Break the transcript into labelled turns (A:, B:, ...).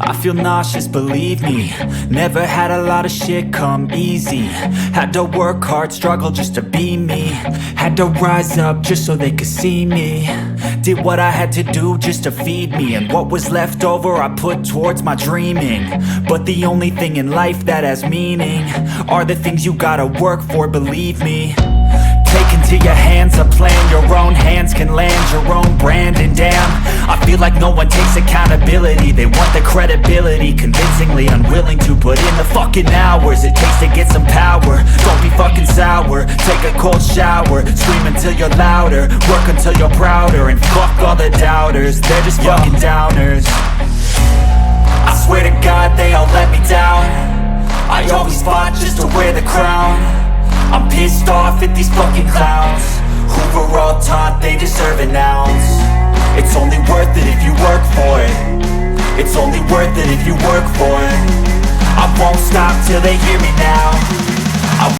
A: I feel nauseous, believe me. Never had a lot of shit come easy. Had to work hard, struggle just to be me. Had to rise up just so they could see me. Did what I had to do just to feed me. And what was left over I put towards my dreaming. But the only thing in life that has meaning are the things you gotta work for, believe me. Take into your hands a plan. Your own hands can land your own brand. And damn, I feel like no one takes accountability. They want the credibility, convincingly unwilling to put in the fucking hours it takes to get some power. Don't be fucking sour, take a cold shower. Scream until you're louder, work until you're prouder. And fuck all the doubters, they're just fucking downers. I swear to God they all let me down. I always fought just to wear the crown. I'm pissed off at these fucking clowns who were all taught they deserve an ounce. It's only worth it if you work for it. It's only worth it if you work for it. I won't stop till they hear me now.